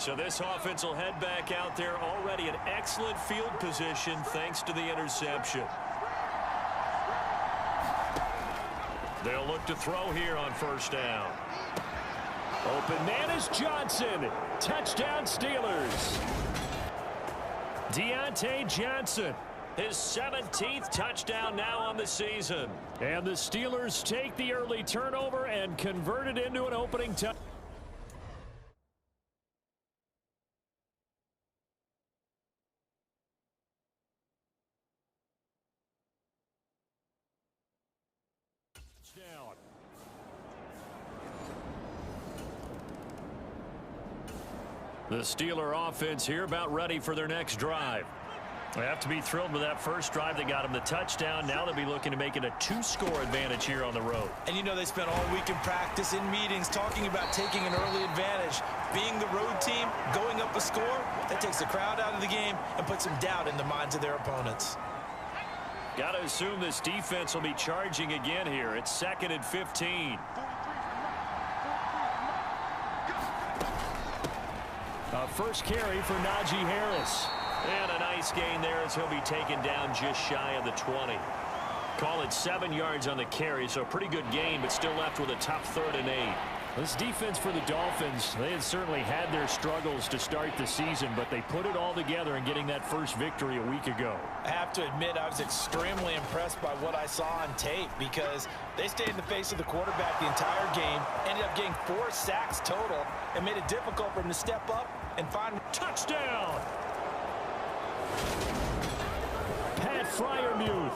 So this offense will head back out there, already in excellent field position thanks to the interception. They'll look to throw here on first down. Open man is Johnson. Touchdown Steelers. Deontay Johnson, his 17th touchdown now on the season. And the Steelers take the early turnover and convert it into an opening touchdown. The Steeler offense here about ready for their next drive. They have to be thrilled with that first drive. They got them the touchdown. Now they'll be looking to make it a 2-score advantage here on the road. And you know they spent all week in practice, in meetings, talking about taking an early advantage. Being the road team, going up a score, that takes the crowd out of the game and puts some doubt in the minds of their opponents. Got to assume this defense will be charging again here. It's 2nd and 15. A first carry for Najee Harris. And a nice gain there as he'll be taken down just shy of the 20. Call it 7 yards on the carry, so a pretty good gain, but still left with a tough 3rd and 8. This defense for the Dolphins, they had certainly had their struggles to start the season, but they put it all together in getting that first victory a week ago. I have to admit, I was extremely impressed by what I saw on tape because they stayed in the face of the quarterback the entire game, ended up getting 4 sacks total, and made it difficult for him to step up and find touchdown. Pat Freiermuth,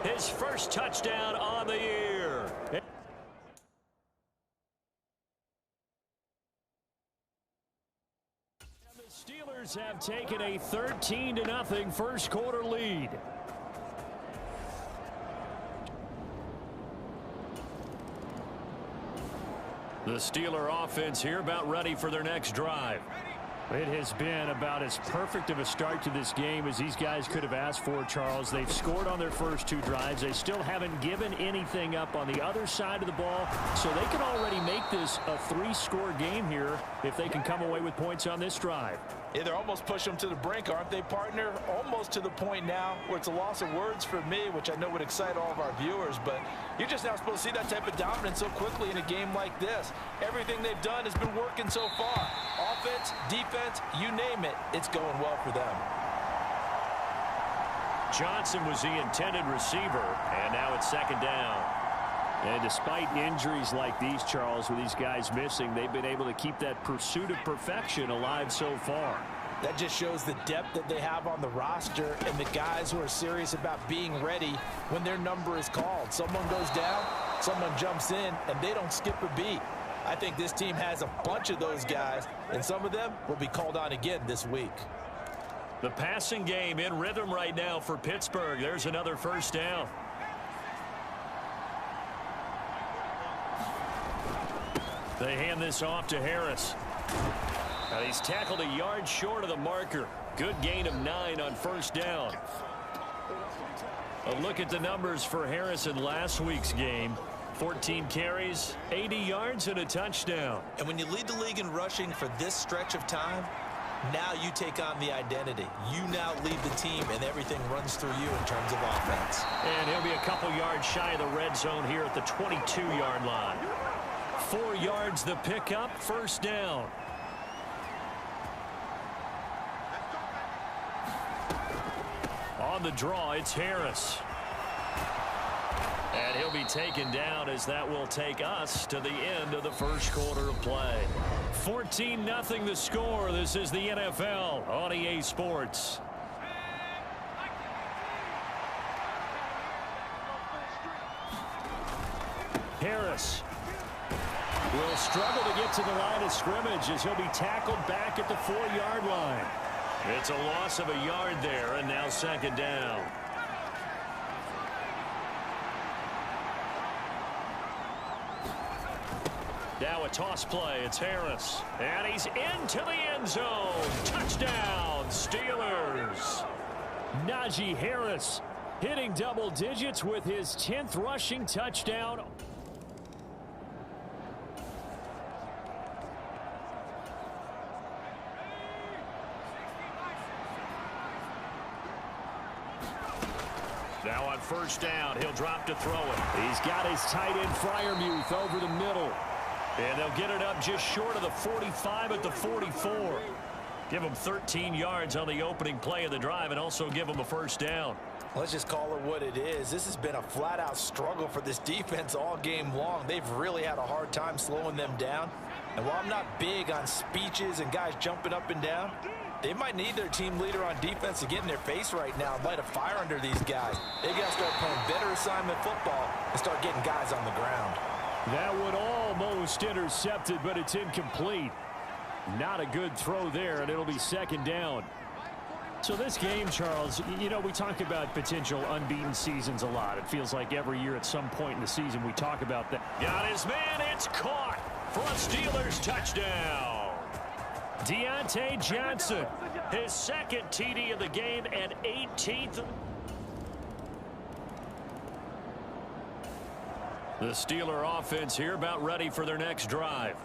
his first touchdown on the year. Steelers have taken a 13-0 first quarter lead. The Steeler offense here about ready for their next drive. It has been about as perfect of a start to this game as these guys could have asked for, Charles. They've scored on their first 2 drives. They still haven't given anything up on the other side of the ball, so they can already make this a 3-score game here if they can come away with points on this drive. Yeah, they're almost pushing them to the brink, aren't they, partner? Almost to the point now where it's a loss of words for me, which I know would excite all of our viewers, but you're just now supposed to see that type of dominance so quickly in a game like this. Everything they've done has been working so far. Offense, defense, you name it, it's going well for them. Johnson was the intended receiver, and now it's 2nd down. And despite injuries like these, Charles, with these guys missing, they've been able to keep that pursuit of perfection alive so far. That just shows the depth that they have on the roster and the guys who are serious about being ready when their number is called. Someone goes down, someone jumps in, and they don't skip a beat. I think this team has a bunch of those guys, and some of them will be called on again this week. The passing game in rhythm right now for Pittsburgh. There's another first down. They hand this off to Harris. Now he's tackled a yard short of the marker. Good gain of 9 on first down. A look at the numbers for Harris in last week's game. 14 carries, 80 yards, and a touchdown. And when you lead the league in rushing for this stretch of time, now you take on the identity. You now lead the team, and everything runs through you in terms of offense. And he'll be a couple yards shy of the red zone here at the 22-yard line. 4 yards the pickup, first down. On the draw, it's Harris. And he'll be taken down as that will take us to the end of the first quarter of play. 14-0 the score. This is the NFL on EA Sports. Harris will struggle to get to the line of scrimmage as he'll be tackled back at the 4-yard line. It's a loss of a yard there, and now 2nd down. Now a toss play. It's Harris. And he's into the end zone. Touchdown, Steelers. Najee Harris hitting double digits with his 10th rushing touchdown. Now on first down, he'll drop to throw it. He's got his tight end Freiermuth over the middle. And they'll get it up just short of the 45 at the 44. Give them 13 yards on the opening play of the drive and also give them a first down. Let's just call it what it is. This has been a flat-out struggle for this defense all game long. They've really had a hard time slowing them down. And while I'm not big on speeches and guys jumping up and down, they might need their team leader on defense to get in their face right now and light a fire under these guys. They got to start playing better assignment football and start getting guys on the ground. That one almost intercepted, but it's incomplete. Not a good throw there, and it'll be second down. So this game, Charles, you know, we talk about potential unbeaten seasons a lot. It feels like every year at some point in the season we talk about that. Got his man. It's caught for a Steelers touchdown. Deontay Johnson, his second TD of the game and 18th. The Steeler offense here about ready for their next drive.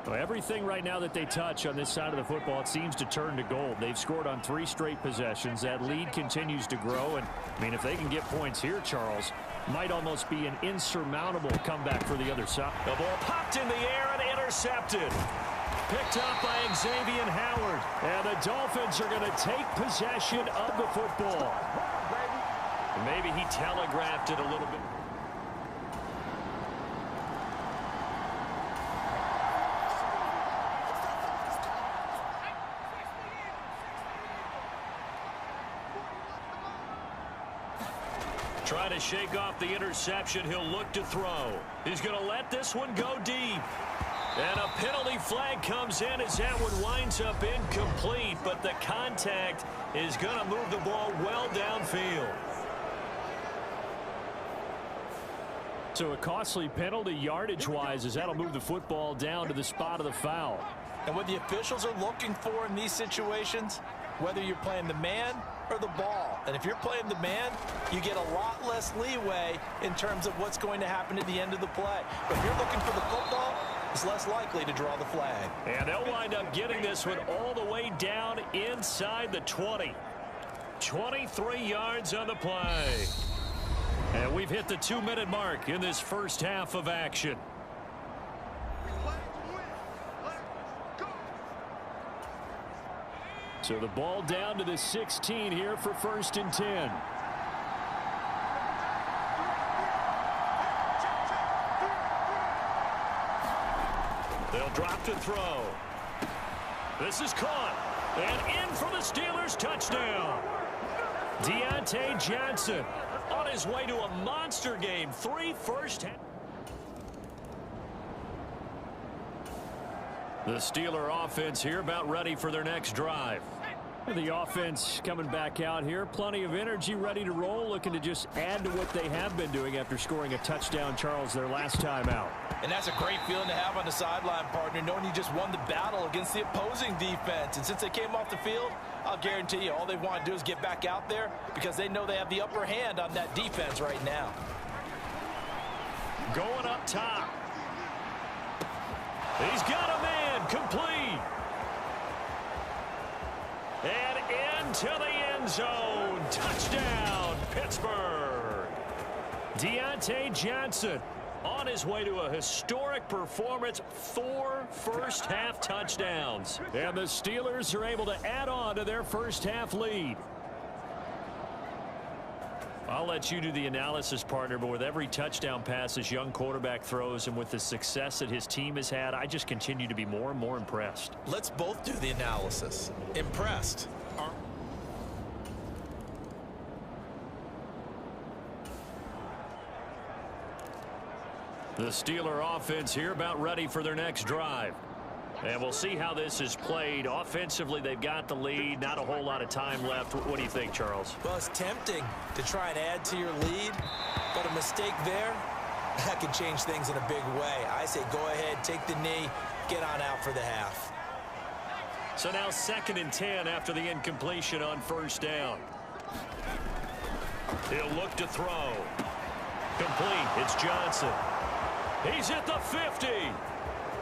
Well, everything right now that they touch on this side of the football, it seems to turn to gold. They've scored on 3 straight possessions. That lead continues to grow. And, I mean, if they can get points here, Charles, might almost be an insurmountable comeback for the other side. The ball popped in the air and intercepted. Picked up by Xavier Howard. And the Dolphins are going to take possession of the football. Maybe he telegraphed it a little bit. Trying to shake off the interception. He'll look to throw. He's going to let this one go deep. And a penalty flag comes in as that one winds up incomplete. But the contact is going to move the ball well downfield. So a costly penalty yardage-wise as that'll move the football down to the spot of the foul. And what the officials are looking for in these situations, whether you're playing the man or the ball. And if you're playing the man, you get a lot less leeway in terms of what's going to happen at the end of the play. But if you're looking for the football, it's less likely to draw the flag. And they'll wind up getting this one all the way down inside the 20. 23 yards on the play. And we've hit the 2-minute mark in this first half of action. So the ball down to the 16 here for 1st and 10. They'll drop to throw. This is caught. And in for the Steelers touchdown. Deontay Johnson on his way to a monster game. 3 first half. The Steeler offense here about ready for their next drive. The offense coming back out here. Plenty of energy, ready to roll, looking to just add to what they have been doing after scoring a touchdown, Charles, their last time out. And that's a great feeling to have on the sideline, partner, knowing you just won the battle against the opposing defense. And since they came off the field, I'll guarantee you all they want to do is get back out there because they know they have the upper hand on that defense right now. Going up top. He's got a man complete. And into the end zone. Touchdown, Pittsburgh. Deontay Johnson on his way to a historic performance. 4 first-half touchdowns. And the Steelers are able to add on to their first-half lead. I'll let you do the analysis, partner, but with every touchdown pass this young quarterback throws and with the success that his team has had, I just continue to be more and more impressed. Let's both do the analysis. Impressed. The Steeler offense here about ready for their next drive. And we'll see how this is played. Offensively, they've got the lead. Not a whole lot of time left. What do you think, Charles? Well, it's tempting to try and add to your lead, but a mistake there, that could change things in a big way. I say go ahead, take the knee, get on out for the half. So now 2nd and 10 after the incompletion on first down. He'll look to throw. Complete. It's Johnson. He's at the 50.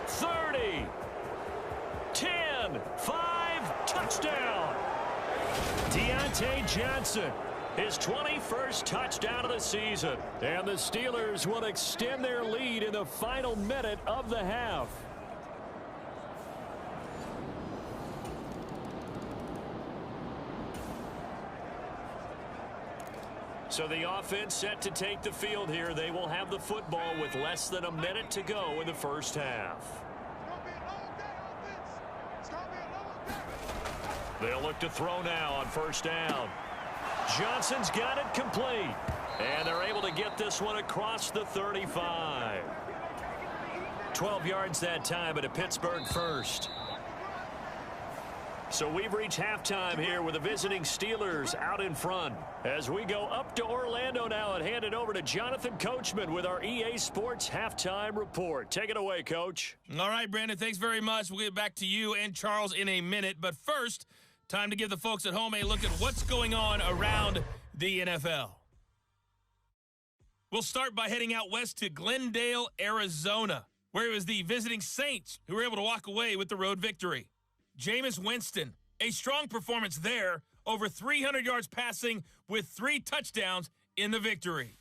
30. 10, 5, touchdown. Deontay Johnson His 21st touchdown of the season. And the Steelers will extend their lead in the final minute of the half. So the offense set to take the field here. They will have the football with less than a minute to go in the first half. They'll look to throw now on first down. Johnson's got it complete. And they're able to get this one across the 35. 12 yards that time, but a Pittsburgh first. So we've reached halftime here with the visiting Steelers out in front. As we go up to Orlando now and hand it over to Jonathan Coachman with our EA Sports Halftime Report. Take it away, Coach. All right, Brandon, thanks very much. We'll get back to you and Charles in a minute. But first, time to give the folks at home a look at what's going on around the NFL. We'll start by heading out west to Glendale, Arizona, where it was the visiting Saints who were able to walk away with the road victory. Jameis Winston, a strong performance there, over 300 yards passing with 3 touchdowns in the victory.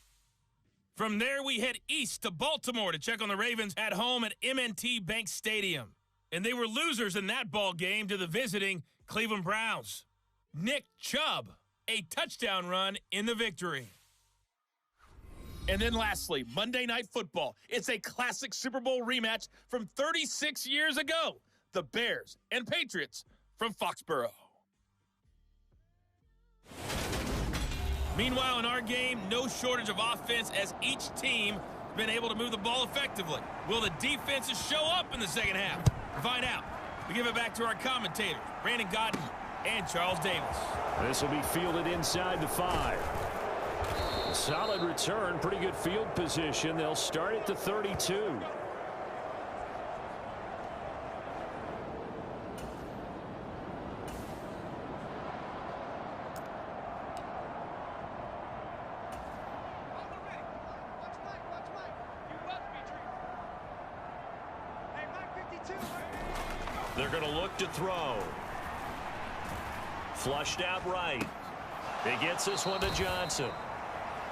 From there, we head east to Baltimore to check on the Ravens at home at M&T Bank Stadium. And they were losers in that ball game to the visiting Cleveland Browns. Nick Chubb, a touchdown run in the victory. And then lastly, Monday Night Football. It's a classic Super Bowl rematch from 36 years ago. The Bears and Patriots from Foxborough. Meanwhile, in our game, no shortage of offense as each team has been able to move the ball effectively. Will the defenses show up in the second half? To find out, we give it back to our commentators, Brandon Godden and Charles Davis. This will be fielded inside the 5. Solid return, pretty good field position. They'll start at the 32. They're going to look to throw. Flushed out right. He gets this one to Johnson.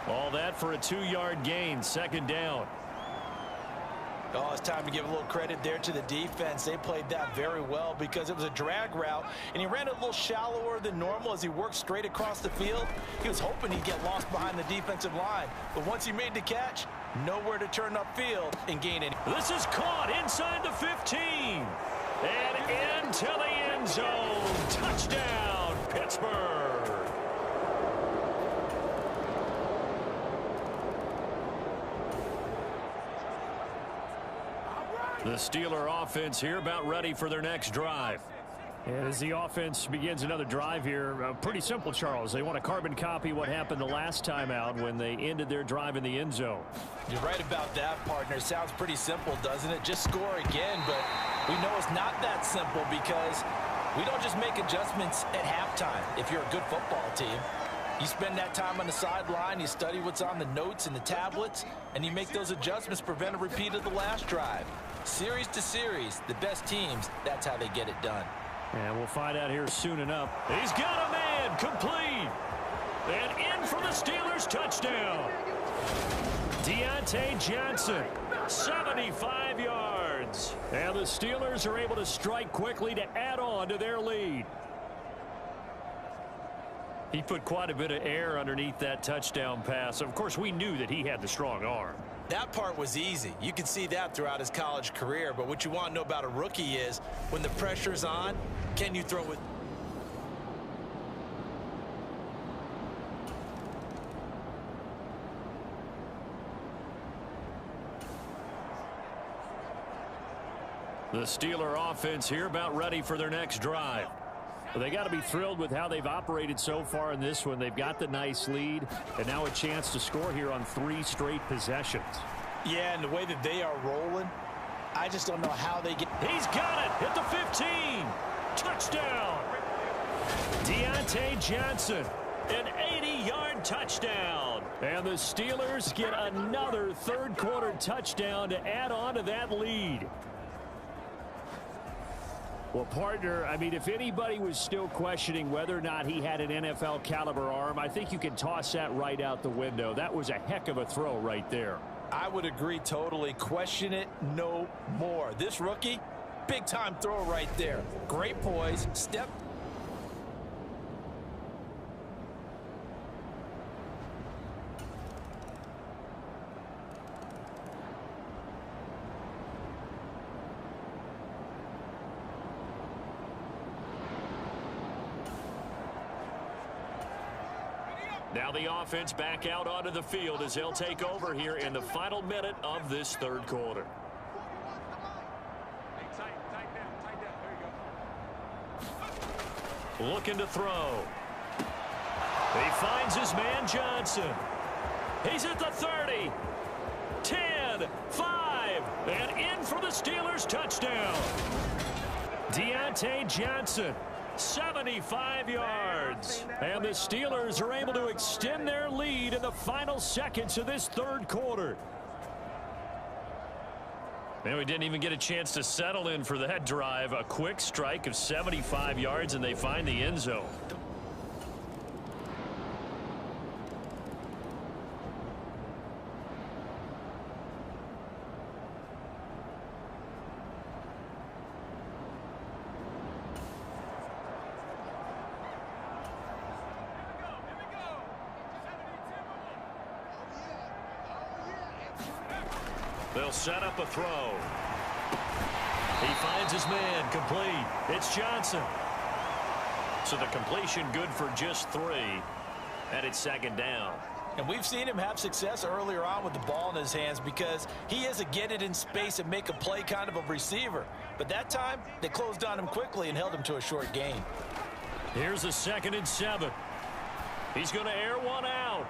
All that for a 2-yard gain, second down. Oh, it's time to give a little credit there to the defense. They played that very well because it was a drag route, and he ran a little shallower than normal as he worked straight across the field. He was hoping he'd get lost behind the defensive line, but once he made the catch, nowhere to turn upfield and gain any. This is caught inside the 15. And into the end zone. Touchdown, Pittsburgh. The Steeler offense here about ready for their next drive. And as the offense begins another drive here, pretty simple, Charles. They want to carbon copy what happened the last time out when they ended their drive in the end zone. You're right about that, partner. Sounds pretty simple, doesn't it? Just score again, but we know it's not that simple because we don't just make adjustments at halftime if you're a good football team. You spend that time on the sideline, you study what's on the notes and the tablets, and you make those adjustments to prevent a repeat of the last drive. Series to series, the best teams, that's how they get it done. And we'll find out here soon enough. He's got a man, complete. And in for the Steelers, touchdown. Deontay Johnson, 75 yards. And the Steelers are able to strike quickly to add on to their lead. He put quite a bit of air underneath that touchdown pass. Of course, we knew that he had the strong arm. That part was easy. You can see that throughout his college career. But what you want to know about a rookie is when the pressure's on, can you throw it? The Steeler offense here about ready for their next drive. Well, they got to be thrilled with how they've operated so far in this one. They've got the nice lead, and now a chance to score here on 3 straight possessions. Yeah, and the way that they are rolling, I just don't know how they get. He's got it at the 15. Touchdown. Deontay Johnson, an 80-yard touchdown. And the Steelers get another third-quarter touchdown to add on to that lead. Well, partner, I mean, if anybody was still questioning whether or not he had an NFL caliber arm, I think you can toss that right out the window. That was a heck of a throw right there. I would agree totally. Question it no more. This rookie, big time throw right there. Great poise, step. Now the offense back out onto the field as they'll take over here in the final minute of this third quarter. Looking to throw. He finds his man Johnson. He's at the 30. 10, 5, and in for the Steelers touchdown. Deontay Johnson. 75 yards. And the Steelers are able to extend their lead in the final seconds of this third quarter. And we didn't even get a chance to settle in for that drive. A quick strike of 75 yards, and they find the end zone. They'll set up a throw. He finds his man, complete. It's Johnson. So the completion good for just 3. And it's second down. And we've seen him have success earlier on with the ball in his hands because he is a get it in space and make a play kind of a receiver. But that time, they closed on him quickly and held him to a short gain. Here's a 2nd and 7. He's going to air one out.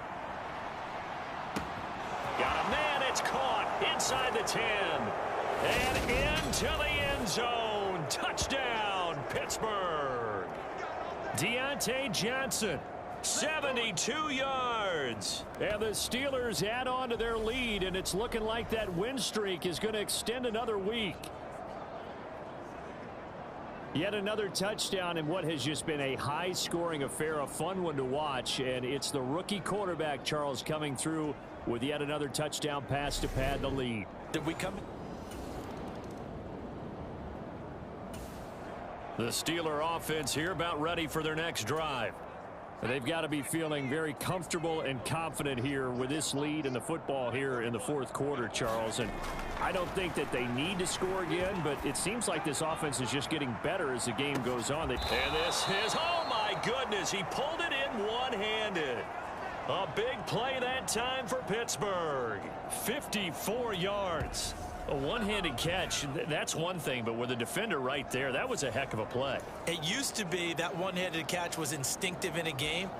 Got a man, it's caught inside the 10. And into the end zone. Touchdown, Pittsburgh. Deontay Johnson, 72 yards. And the Steelers add on to their lead, and it's looking like that win streak is going to extend another week. Yet another touchdown in what has just been a high-scoring affair, a fun one to watch. And it's the rookie quarterback, Charles, coming through with yet another touchdown pass to pad the lead. Did we come? The Steeler offense here about ready for their next drive. And they've got to be feeling very comfortable and confident here with this lead in the football here in the fourth quarter, Charles. And I don't think that they need to score again, but it seems like this offense is just getting better as the game goes on. And this is, oh my goodness, he pulled it in one-handed. A big play that time for Pittsburgh. 54 yards. A one-handed catch, that's one thing, but with a defender right there, that was a heck of a play. It used to be that one-handed catch was instinctive in a game.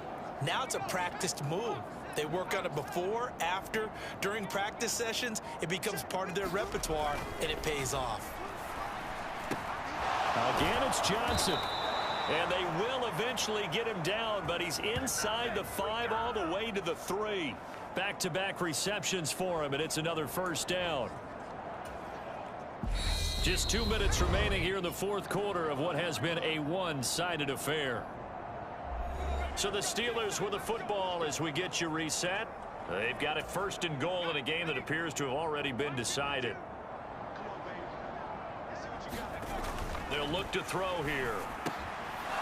Now it's a practiced move. They work on it before, after, during practice sessions. It becomes part of their repertoire, and it pays off. Again, it's Johnson. And they will eventually get him down, but he's inside the 5 all the way to the 3. Back-to-back receptions for him, and it's another first down. Just 2 minutes remaining here in the fourth quarter of what has been a one-sided affair. So the Steelers with the football as we get you reset. They've got it 1st and goal in a game that appears to have already been decided. They'll look to throw here.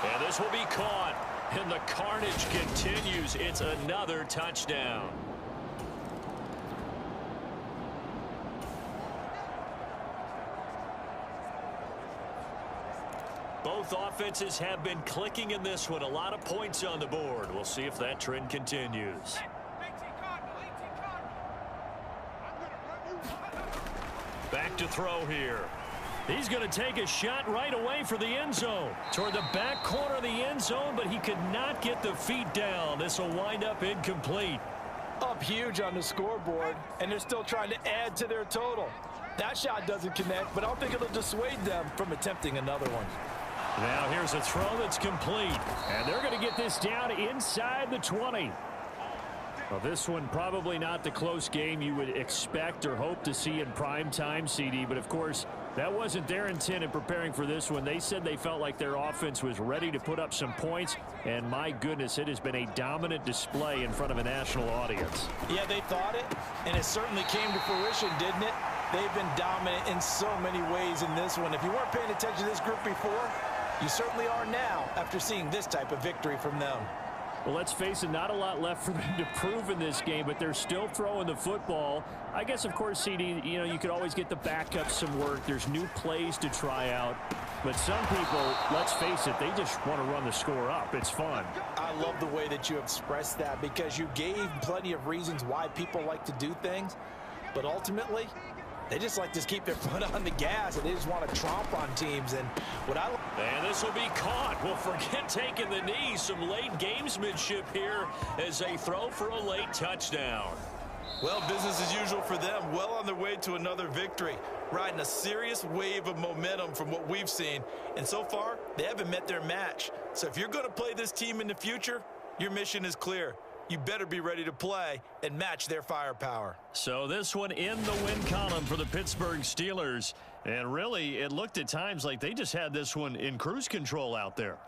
And this will be caught. And the carnage continues. It's another touchdown. Both offenses have been clicking in this one. A lot of points on the board. We'll see if that trend continues. Back to throw here. He's going to take a shot right away for the end zone. Toward the back corner of the end zone, but he could not get the feet down. This will wind up incomplete. Up huge on the scoreboard, and they're still trying to add to their total. That shot doesn't connect, but I don't think it'll dissuade them from attempting another one. Now here's a throw that's complete. And they're going to get this down inside the 20. Well, this one probably not the close game you would expect or hope to see in prime time, CD. But, of course, That wasn't their intent in preparing for this one. They said they felt like their offense was ready to put up some points, and my goodness, it has been a dominant display in front of a national audience. Yeah, they thought it, and it certainly came to fruition, didn't it? They've been dominant in so many ways in this one. If you weren't paying attention to this group before, you certainly are now after seeing this type of victory from them. Well, let's face it, not a lot left for them to prove in this game, but they're still throwing the football. I guess, of course, CD, you could always get the backup some work. There's new plays to try out. But some people, let's face it, they just want to run the score up. It's fun. I love the way that you expressed that because you gave plenty of reasons why people like to do things. But ultimately, they just like to keep their foot on the gas, and they just want to tromp on teams. And and this will be caught. Well, forget taking the knee. Some late gamesmanship here as they throw for a late touchdown. Well, business as usual for them. Well on their way to another victory. Riding a serious wave of momentum from what we've seen. And so far, they haven't met their match. So if you're going to play this team in the future, your mission is clear. You better be ready to play and match their firepower. So this one in the win column for the Pittsburgh Steelers. And really, it looked at times like they just had this one in cruise control out there.